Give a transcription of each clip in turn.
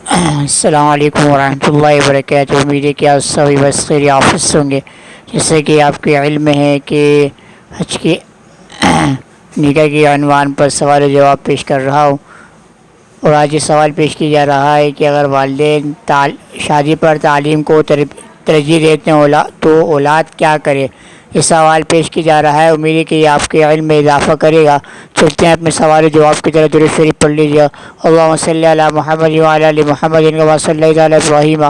السلام علیکم ورحمۃ اللہ وبرکاتہ۔ امید ہے کہ آپ سبھی بس خیر آفس ہوں گے۔ جیسے کہ آپ کے علم ہے کہ حج کی نکاح کے عنوان پر سوال و جواب پیش کر رہا ہوں، اور آج یہ سوال پیش کیا جا رہا ہے کہ اگر والدین شادی پر تعلیم کو ترجیح دیتے ہیں تو اولاد کیا کرے۔ یہ سوال پیش کیا جا رہا ہے، امید ہے کہ یہ آپ کے علم میں اضافہ کرے گا۔ چلتے ہیں اپنے سوال و جواب کی طرف، درود شریف پڑھ لیجیے۔ اللہم صلی علی محمد وعلی آل محمد کما صلیت علی ابراہیم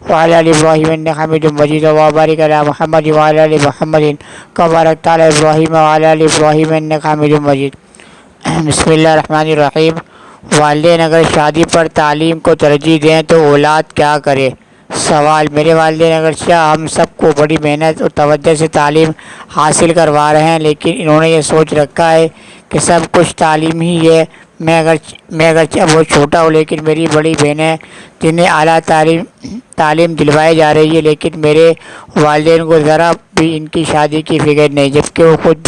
وعلی آل ابراہیم انک حمید مجید، وبارک علی محمد وعلی آل محمد کما بارکت علی ابراہیم وعلی آل ابراہیم انک حمید مجید۔ بسم اللہ الرحمن الرحیم۔ والدین اگر شادی پر تعلیم کو ترجیح دیں تو اولاد کیا کرے۔ سوال: میرے والدین اگرچہ ہم سب کو بڑی محنت اور توجہ سے تعلیم حاصل کروا رہے ہیں، لیکن انہوں نے یہ سوچ رکھا ہے کہ سب کچھ تعلیم ہی ہے۔ میں اگرچہ بہت چھوٹا ہوں، لیکن میری بڑی بہنیں جنہیں اعلیٰ تعلیم دلوائی جا رہی ہے، لیکن میرے والدین کو ذرا بھی ان کی شادی کی فکر نہیں، جبکہ وہ خود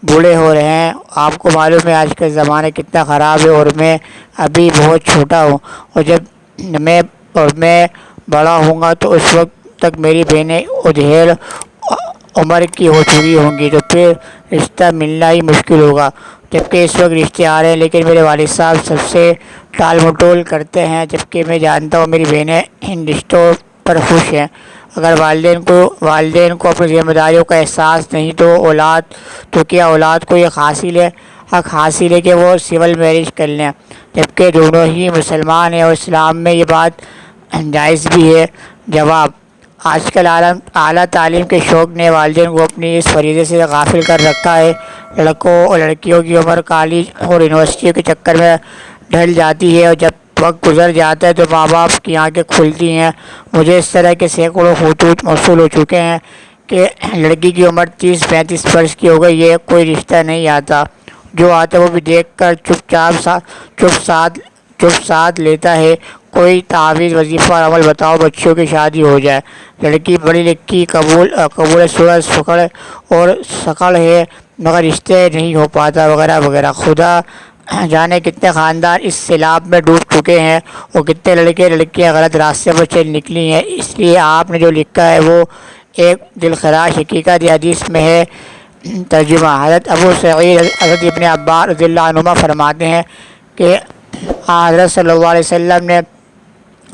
بوڑھے ہو رہے ہیں۔ آپ کو معلوم ہے آج کا زمانہ کتنا خراب ہے، اور میں ابھی بہت چھوٹا ہوں، اور جب میں بڑا ہوں گا تو اس وقت تک میری بہنیں ادھیڑ عمر کی ہو چکی ہوں گی، تو پھر رشتہ ملنا ہی مشکل ہوگا۔ جبکہ اس وقت رشتے آ رہے ہیں، لیکن میرے والد صاحب سب سے ٹال مٹول کرتے ہیں، جبکہ میں جانتا ہوں میری بہنیں ان رشتوں پر خوش ہیں۔ اگر والدین کو اپنی ذمہ داریوں کا احساس نہیں تو کیا اولاد کو یہ حق حاصل ہے کہ وہ سول میرج کر لیں، جبکہ دونوں ہی مسلمان ہیں اور اسلام میں یہ بات جائز بھی ہے۔ جواب: آج کل اعلیٰ تعلیم کے شوق نے والدین کو اپنی اس فریضے سے غافل کر رکھا ہے۔ لڑکوں اور لڑکیوں کی عمر کالج اور یونیورسٹیوں کے چکر میں ڈھل جاتی ہے، اور جب وقت گزر جاتا ہے تو ماں باپ کی آنکھیں کھلتی ہیں۔ مجھے اس طرح کے سینکڑوں خطوط موصول ہو چکے ہیں کہ لڑکی کی عمر 30-35 برس کی ہو گئی ہے، کوئی رشتہ نہیں آتا، جو آتا ہے وہ بھی دیکھ کر چپ ساتھ لیتا ہے۔ کوئی تعویذ وظیفہ اور عمل بتاؤ، بچوں کی شادی ہو جائے۔ لڑکی پڑھی لکھی، قبول صورت سکڑ اور شکل ہے، مگر رشتے نہیں ہو پاتا، وغیرہ وغیرہ۔ خدا جانے کتنے خاندان اس سیلاب میں ڈوب چکے ہیں، اور کتنے لڑکے لڑکیاں غلط راستے پر چل نکلی ہیں۔ اس لیے آپ نے جو لکھا ہے وہ ایک دلخراش حقیقت حدیث میں ہے۔ ترجمہ: حضرت ابو سعید حضرت ابن عباس رضی اللہ عنہما فرماتے ہیں کہ حضرت صلی اللہ علیہ وسلم نے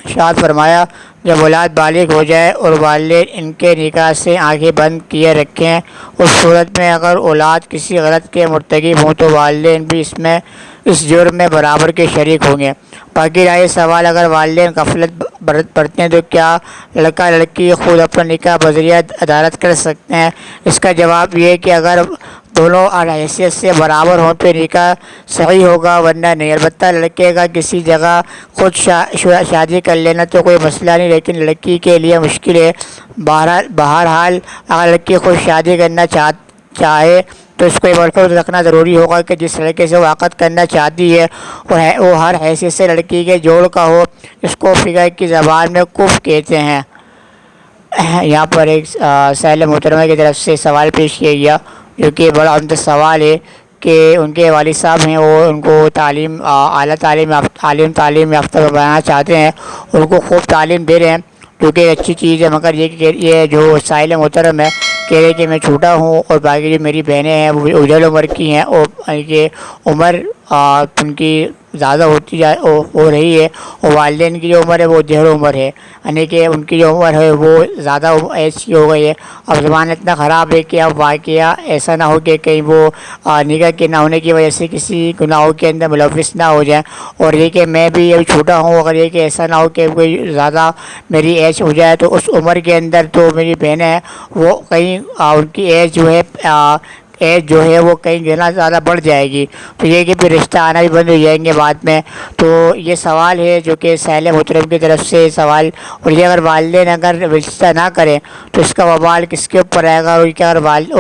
ارشاد فرمایا، جب اولاد بالغ ہو جائے اور والدین ان کے نکاح سے آنکھیں بند کیے رکھیں، اس صورت میں اگر اولاد کسی غلط کے مرتکب ہوں تو والدین بھی اس جرم میں برابر کے شریک ہوں گے۔ باقی رہا یہ سوال، اگر والدین غفلت برتتے ہیں تو کیا لڑکا لڑکی خود اپنا نکاح بذریعہ عدالت کر سکتے ہیں؟ اس کا جواب یہ ہے کہ اگر دونوں حیثیت سے برابر ہوں تو نکاح صحیح ہوگا، ورنہ نہیں۔ البتہ لڑکے کا کسی جگہ خود شادی کر لینا تو کوئی مسئلہ نہیں، لیکن لڑکی کے لیے مشکل ہے۔ بہرحال اگر لڑکی خود شادی کرنا چاہے تو اس کو یہ ملحوظ رکھنا ضروری ہوگا کہ جس لڑکے سے وہ عقد کرنا چاہتی ہے وہ ہر حیثیت سے لڑکی کے جوڑ کا ہو۔ اس کو فقہ کی زبان میں کف کہتے ہیں۔ یہاں پر ایک سائل محترمہ کی طرف سے سوال پیش کیا گیا، جو کہ بڑا عمدہ سوال ہے کہ ان کے والد صاحب ہیں، وہ ان کو اعلیٰ تعلیم یافتہ بنانا چاہتے ہیں، ان کو خوب تعلیم دے رہے ہیں، جو کہ اچھی چیز ہے، مگر یہ جو سائل محترم ہے کہہ رہے کہ میں چھوٹا ہوں اور باقی جو میری بہنیں ہیں وہ اجل عمر کی ہیں، اور یہ عمر ان کی زیادہ ہو رہی ہے، اور والدین کی جو عمر ہے وہ ڈیڑھ عمر ہے، یعنی کہ ان کی جو عمر ہے وہ زیادہ ایج کی ہو گئی ہے۔ اب زمانہ اتنا خراب ہے کہ اب واقعہ ایسا نہ ہو کہ کہیں وہ نکاح کے نہ ہونے کی وجہ سے کسی گناہوں کے اندر ملوث نہ ہو جائیں، اور یہ کہ میں بھی ابھی چھوٹا ہوں، اگر یہ کہ ایسا نہ ہو کہ کوئی زیادہ میری ایج ہو جائے تو اس عمر کے اندر تو میری بہنیں ہیں وہ کہیں ان کی ایج جو ہے وہ کہیں گنا زیادہ بڑھ جائے گی، تو یہ کہ پھر رشتہ آنا بھی بند ہو جائیں گے بعد میں۔ تو یہ سوال ہے جو کہ سائل محترم کی طرف سے سوال، اور یہ اگر والدین اگر رشتہ نہ کریں تو اس کا وبال کس کے اوپر آئے گا، اور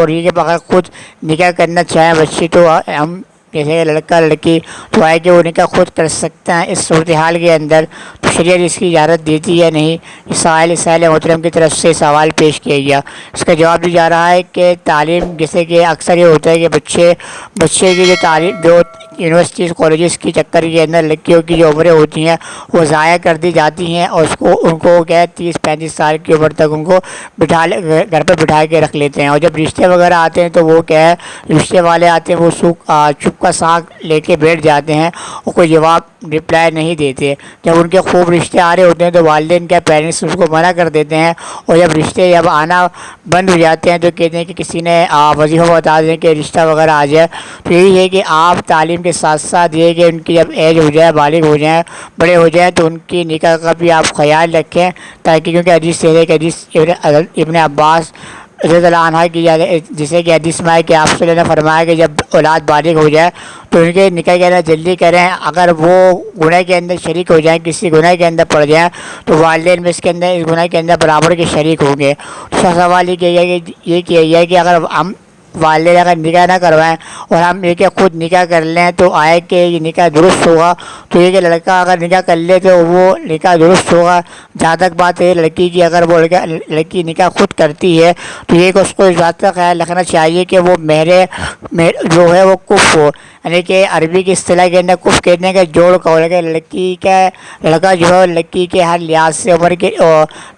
یہ کہ اگر خود نکاح کرنا چاہیں بچی تو ہم جیسے لڑکا لڑکی تو آئے کہ وہ نکاح خود کر سکتے ہیں۔ اس صورتحال کے اندر تو شریعت اس کی اجازت دیتی ہے نہیں؟ سائل محترم کی طرف سے سوال پیش کیا گیا۔ اس کا جواب دی جا رہا ہے کہ تعلیم، جیسے کہ اکثر یہ ہوتا ہے کہ بچے کی جو تعلیم، جو یونیورسٹیز کالجز کی چکر کے اندر لڑکیوں کی جو عمریں ہوتی ہیں وہ ضائع کر دی جاتی ہیں، اور ان کو کیا ہے 30-35 سال کی عمر تک ان کو گھر پہ بٹھا کے رکھ لیتے ہیں، اور جب رشتے وغیرہ آتے ہیں تو وہ کیا ہے، رشتے والے آتے ہیں وہ چپ کا ساکھ لے کے بیٹھ جاتے ہیں اور کوئی جواب رپلائی نہیں دیتے۔ جب ان کے خوب رشتے آ رہے ہوتے ہیں تو والدین کے پیرنٹس اس کو منع کر دیتے ہیں، اور جب آنا بند ہو جاتے ہیں تو کہتے ہیں کہ کسی نے وظیفہ بتا دیں کہ رشتہ وغیرہ آ جائے۔ تو یہی ہے کہ آپ تعلیم کے ساتھ ساتھ یہ کہ ان کی جب ایج ہو جائے، بالغ ہو جائیں، بڑے ہو جائیں، تو ان کی نکاح کا بھی آپ خیال رکھیں، تاکہ کیونکہ حدیث ہے کہ حدیث ابن عباس رضی اللہ عنہ کی، جسے کہ حدیث میں ہے کہ آپ صلی اللہ علیہ وسلم نے فرمایا کہ جب اولاد بالغ ہو جائے تو ان کے نکاح کے اندر جلدی کریں۔ اگر وہ گناہ کے اندر شریک ہو جائیں، کسی گناہ کے اندر پڑ جائیں، تو والدین میں اس گناہ کے اندر برابر کے شریک ہوں گے۔ دوسرا سوال یہ کیا گیا ہے کہ اگر ہم والدین اگر نکاح نہ کروائیں اور ہم یہ کہ خود نکاح کر لیں تو آئے کہ یہ نکاح درست ہوگا؟ تو یہ کہ لڑکا اگر نکاح کر لے تو وہ نکاح درست ہوگا۔ جہاں تک بات ہے لڑکی کی، اگر وہ لڑکی نکاح خود کرتی ہے تو یہ کہ اس کو اس بات کا خیال رکھنا چاہیے کہ وہ مہر جو ہے وہ کف ہو، یعنی کہ عربی کی اصطلاح کے اندر کف کہتے ہیں کہ جوڑ کا ہو، کہ لڑکا جو ہے لڑکی کے ہر لحاظ سے، عمر کے،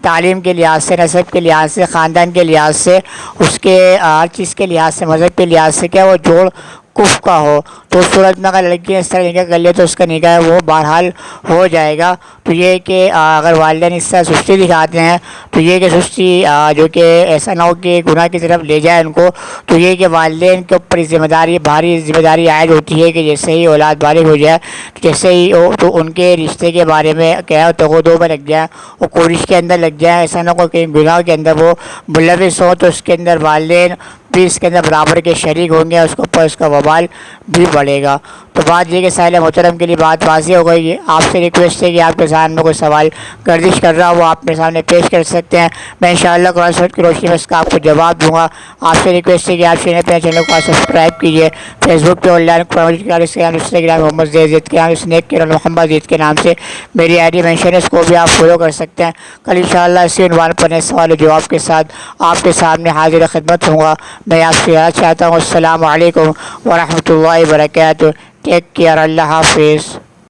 تعلیم کے لحاظ سے، نسب کے لحاظ سے، خاندان کے لحاظ سے، اس کے ہر چیز کے لحاظ سے، مذہب کے لحاظ سے کیا وہ جوڑ کف کا ہو۔ تو اس صورت میں اگر لڑکی اس طرح نکاح کر لے تو اس کا نکاح وہ بہرحال ہو جائے گا۔ تو یہ کہ اگر والدین اس طرح سستی دکھاتے ہیں تو یہ کہ سستی جو کہ ایسا نہ ہو کہ گناہ کی طرف لے جائے ان کو، تو یہ کہ والدین کے اوپر بھاری ذمہ داری عائد ہوتی ہے کہ جیسے ہی اولاد بالغ ہو جائے، جیسے ہی تو ان کے رشتے کے بارے میں کیا تغدو میں لگ جائیں اور کوشش کے اندر لگ جائیں، ایسا نہ ہو کہ گناہ کے اندر وہ ملوث ہو، تو اس کے اندر والدین بھی اس کے اندر برابر کے شریک ہوں گے، اس کے اوپر اس کا وبال بھی بڑھے گا۔ تو بات یہ کہ سائل محترم کے لیے بات واضح ہو گئی ہے۔ آپ سے ریکویسٹ ہے کہ آپ کے سامنے کوئی سوال گردش کر رہا ہو وہ آپ میرے سامنے پیش کر سکتے ہیں، میں انشاءاللہ قرآن سنت کی روشنی میں اس کا آپ کو جواب دوں گا۔ آپ سے ریکویسٹ ہے کہ آپ اپنے چینل کو سبسکرائب کیجیے، فیس بک پہ آن لائن قرآن کے نام، انسٹاگرام محمد زید کے نام، اسنیک کے محمد زید کے نام سے میری آئی ڈی مینشن ہے، اس کو بھی آپ فالو کر سکتے ہیں۔ کل انشاءاللہ اسی عنوان پر نئے سوال و جواب کے ساتھ آپ کے سامنے حاضر خدمت ہوں گا۔ میں آپ سے چاہتا ہوں السلام علیکم ورحمۃ اللہ وبرکاتہ۔ ٹیک کیئر، اللہ حافظ۔